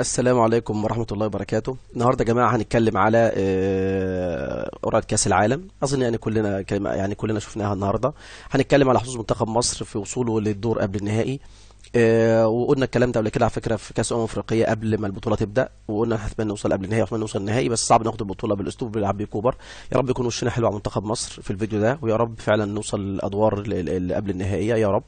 السلام عليكم ورحمة الله وبركاته. النهارده يا جماعة هنتكلم على قرعة كأس العالم. أظن كلنا شفناها النهارده. هنتكلم على حظوظ منتخب مصر في وصوله للدور قبل النهائي. وقلنا الكلام ده قبل كده على فكرة في كأس أفريقيا قبل ما البطولة تبدأ، وقلنا احتمال نوصل قبل النهائي واحتمال نوصل النهائي، بس صعب ناخد البطولة بالأسلوب اللي بيلعب بيه كوبر. يا رب يكون وشنا حلو على منتخب مصر في الفيديو ده، ويا رب فعلا نوصل للأدوار اللي قبل النهائية يا رب.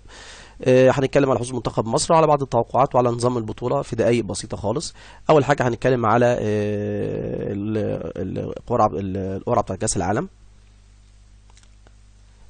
هنتكلم على حظوظ منتخب مصر وعلى بعض التوقعات وعلى نظام البطولة في دقائق بسيطة خالص. أول حاجة هنتكلم على القرعة بتاعت كأس العالم.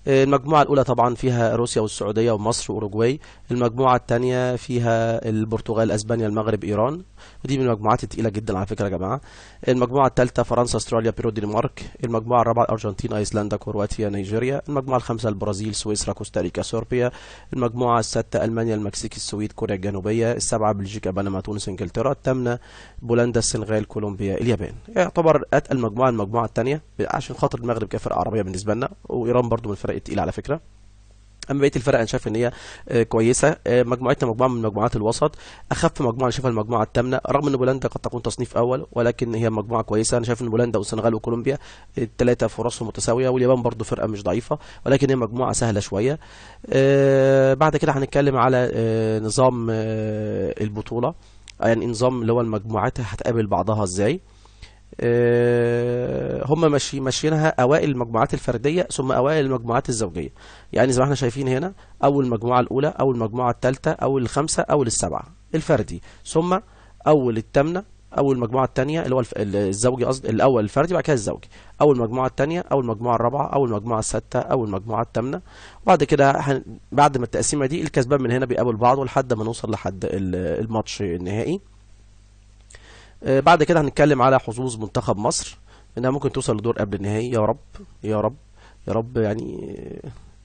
المجموعة الأولى طبعا فيها روسيا والسعودية ومصر وأوروجواي. المجموعة الثانية فيها البرتغال، أسبانيا، المغرب، إيران، ودي من المجموعات التقيلة جدا على فكرة يا جماعة. المجموعة الثالثة فرنسا، أستراليا، بيرو، الدنمارك. المجموعة الرابعة الأرجنتين، أيسلندا، كرواتيا، نيجيريا. المجموعة الخامسة البرازيل، سويسرا، كوستاريكا، صربيا. المجموعة السادسة ألمانيا، المكسيك، السويد، كوريا الجنوبية. السابعة بلجيكا، بنما، تونس، إنجلترا. الثامنة بولندا، السنغال، كولومبيا، اليابان. يعتبر أتقل مجموعة المجموعة الثانية عشان خاطر المغرب كفرقة عربية بالنسبة لنا، وإيران برضو من الفرق التقيلة على فكرة. اما بقيه الفرق انا شايف ان هي كويسه. مجموعتنا مجموعه من مجموعات الوسط. اخف مجموعه انا شايفها المجموعه الثامنه، رغم ان بولندا قد تكون تصنيف اول، ولكن هي مجموعه كويسه. انا شايف ان بولندا والسنغال وكولومبيا الثلاثه فرصهم متساويه، واليابان برضو فرقه مش ضعيفه، ولكن هي مجموعه سهله شويه. بعد كده هنتكلم على نظام البطوله، يعني نظام اللي هو المجموعات هتقابل بعضها ازاي. هم ماشيينها اوائل المجموعات الفرديه ثم اوائل المجموعات الزوجيه. يعني زي ما احنا شايفين هنا، اول المجموعه الاولى، اول المجموعه الثالثه، اول الخمسه، اول السبعه الفردي، ثم اول الثامنه، اول المجموعه الثانيه اللي هو الزوجي، قصدي الاول الفردي بعد كده الزوجي، اول المجموعه الثانيه، اول المجموعه الرابعه، اول المجموعه السادسه، اول المجموعه الثامنه. وبعد كده بعد ما التقسيمه دي الكسبان من هنا بيقابل بعض لحد ما نوصل لحد الماتش النهائي. بعد كده هنتكلم على حظوظ منتخب مصر، انها ممكن توصل لدور قبل النهائي يا رب. يا رب يا رب يعني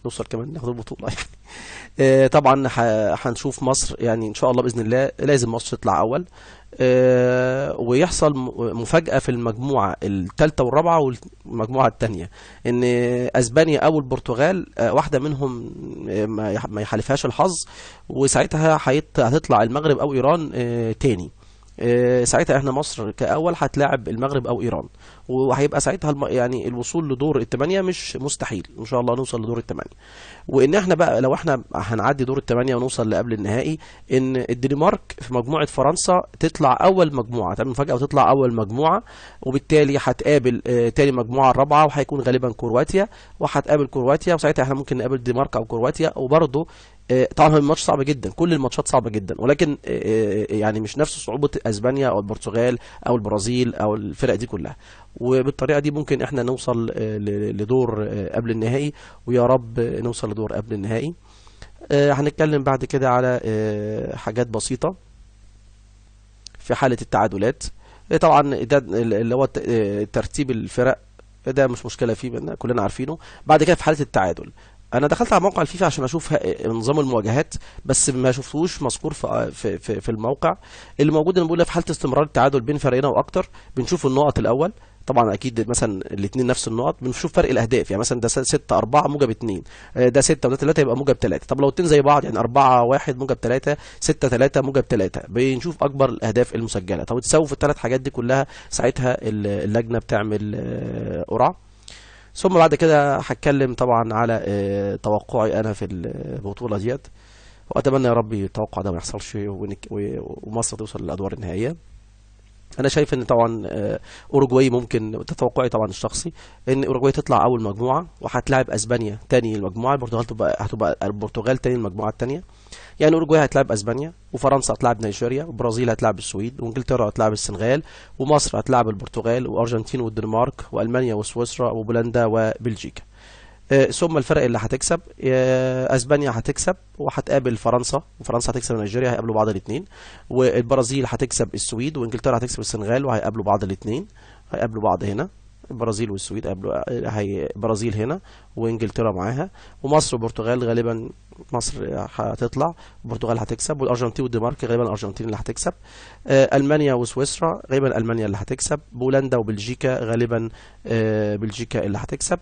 نوصل كمان ناخد البطولة يعني. طبعا هنشوف مصر يعني ان شاء الله باذن الله لازم مصر تطلع اول، ويحصل مفاجأة في المجموعة الثالثة والرابعة والمجموعة الثانية، ان اسبانيا او البرتغال واحدة منهم ما يحالفهاش الحظ، وساعتها هتطلع المغرب او ايران تاني. ساعتها احنا مصر كأول هتلاعب المغرب او ايران، وهيبقى ساعتها يعني الوصول لدور الثمانية مش مستحيل، ان شاء الله نوصل لدور الثمانية. وان احنا بقى لو احنا هنعدي دور الثمانية ونوصل لقبل النهائي، ان الدنمارك في مجموعة فرنسا تطلع اول مجموعة، تعمل مفاجأة وتطلع اول مجموعة، وبالتالي هتقابل تاني مجموعة الرابعة، وهيكون غالبا كرواتيا، وهتقابل كرواتيا، وساعتها احنا ممكن نقابل الدنمارك او كرواتيا. وبرضه طبعا الماتش صعب جدا، كل الماتشات صعبة جدا، ولكن يعني مش نفس صعوبة اسبانيا او البرتغال او البرازيل او الفرق دي كلها. وبالطريقة دي ممكن احنا نوصل لدور قبل النهائي، ويا رب نوصل لدور قبل النهائي. هنتكلم بعد كده على حاجات بسيطة في حالة التعادلات. طبعا ده اللي هو ترتيب الفرق، ده مش مشكلة فيه، كلنا عارفينه. بعد كده في حالة التعادل، انا دخلت على موقع الفيفا عشان اشوف نظام المواجهات، بس ما شفتوش مذكور في الموقع. اللي موجود انا بقول في حاله استمرار التعادل بين فريقين او اكتر، بنشوف النقط الاول. طبعا اكيد مثلا الاثنين نفس النقط، بنشوف فرق الاهداف، يعني مثلا ده 6 4 موجب 2، ده 6 وده 3 يبقى موجب 3. طب لو الاثنين زي بعض يعني 4 1 موجب 3، 6 3 موجب 3، بنشوف اكبر الاهداف المسجله. طب تساوي في الثلاث حاجات دي كلها، ساعتها اللجنه بتعمل قرعه. ثم بعد كده هتكلم طبعا على توقعي انا في البطوله ديت، واتمنى يا رب التوقع ده ما يحصلش ومصر توصل للادوار النهائيه. انا شايف ان طبعا اوروجواي ممكن، ده توقعي طبعا الشخصي، ان اوروجواي تطلع اول مجموعه، وهتلاعب اسبانيا تاني المجموعه، البرتغال هتبقى البرتغال تاني المجموعه الثانيه. يعني اوروجواي هتلاعب اسبانيا، وفرنسا هتلاعب نيجيريا، والبرازيل هتلاعب السويد، وانجلترا هتلاعب السنغال، ومصر هتلاعب البرتغال، وارجنتين والدنمارك، والمانيا وسويسرا، وبولندا وبلجيكا. ثم الفرق اللي هتكسب، اسبانيا هتكسب وهتقابل فرنسا، وفرنسا هتكسب نيجيريا، هيقابلوا بعض الاثنين. والبرازيل هتكسب السويد، وانجلترا هتكسب السنغال، وهيقابلوا بعض الاثنين، هيقابلوا بعض هنا. البرازيل والسويد قابلوا، هي البرازيل هنا وانجلترا معاها. ومصر والبرتغال غالبا مصر هتطلع، البرتغال هتكسب، والارجنتين والدنمارك غالبا الارجنتين اللي هتكسب. المانيا وسويسرا غالبا المانيا اللي هتكسب. بولندا وبلجيكا غالبا بلجيكا اللي هتكسب.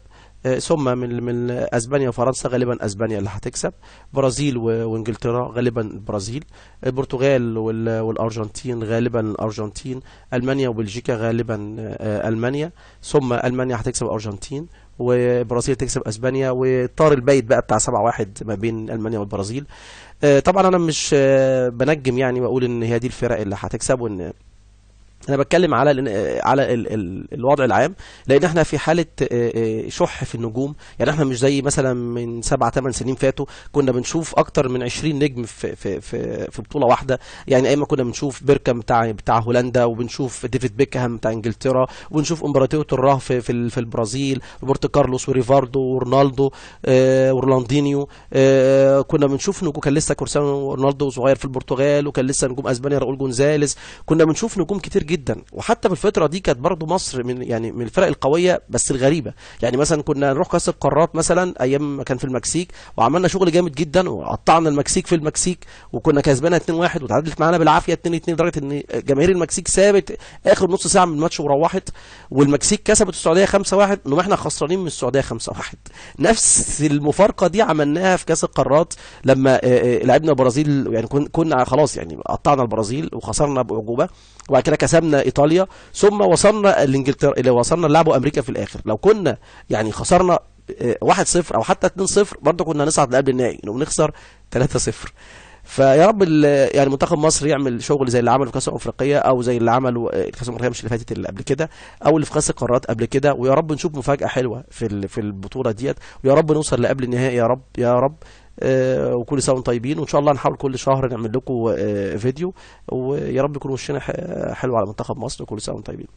ثم من اسبانيا وفرنسا غالبا اسبانيا اللي هتكسب. برازيل وانجلترا غالبا البرازيل. البرتغال والارجنتين غالبا الارجنتين. المانيا وبلجيكا غالبا المانيا. ثم المانيا هتكسب الارجنتين، وبرازيل تكسب اسبانيا، وطار البيت بقى بتاع 7-1 ما بين المانيا والبرازيل. طبعا انا مش بنجم يعني واقول ان هي دي الفرق اللي هتكسب، وان انا بتكلم على الوضع العام، لان احنا في حاله شح في النجوم. يعني احنا مش زي مثلا من 7-8 سنين فاتوا كنا بنشوف اكتر من 20 نجم في بطوله واحده. يعني ايام ما كنا بنشوف بيركام بتاع هولندا، وبنشوف ديفيد بيكهام بتاع انجلترا، ونشوف امبراطوريه الراه في البرازيل، روبرتو كارلوس وريفاردو ورونالدو ورلاندينيو. كنا بنشوف نجوم، كان لسه كريستيانو رونالدو صغير في البرتغال، وكان لسه نجوم اسبانيا راؤول جونزاليز. كنا بنشوف نجوم كتير جدا. وحتى في الفتره دي كانت برضو مصر من الفرق القويه بس الغريبه. يعني مثلا كنا نروح كاس القارات مثلا ايام ما كان في المكسيك، وعملنا شغل جامد جدا، وقطعنا المكسيك في المكسيك، وكنا كسبانها 2-1 وتعادلت معانا بالعافيه 2-2، لدرجه ان جماهير المكسيك سابت اخر نص ساعه من الماتش وروحت، والمكسيك كسبت السعوديه 5-1، انما احنا خسرانين من السعوديه 5-1. نفس المفارقه دي عملناها في كاس القارات لما لعبنا البرازيل. يعني كنا خلاص يعني قطعنا البرازيل وخسرنا باعجوبه، وبعد كده كسبنا ايطاليا، ثم وصلنا لانجلترا اللي وصلنا نلعبوا امريكا في الاخر. لو كنا يعني خسرنا 1-0 او حتى 2-0 برضه كنا نصعد لقبل النهائي، ونخسر 3-0. فيا رب يعني منتخب مصر يعمل شغل زي اللي عمله في كاس الافريقيه، او زي اللي عمله كاس الافريقيه مش اللي فاتت، اللي قبل كده، او اللي في كاس القارات قبل كده. ويا رب نشوف مفاجاه حلوه في البطوله ديت، ويا رب نوصل لقبل النهائي يا رب يا رب. وكل سنه وانتم طيبين، وان شاء الله نحاول كل شهر نعمل لكم فيديو، ويا رب يكون وشنا حلو على منتخب مصر. وكل سنه وانتم طيبين.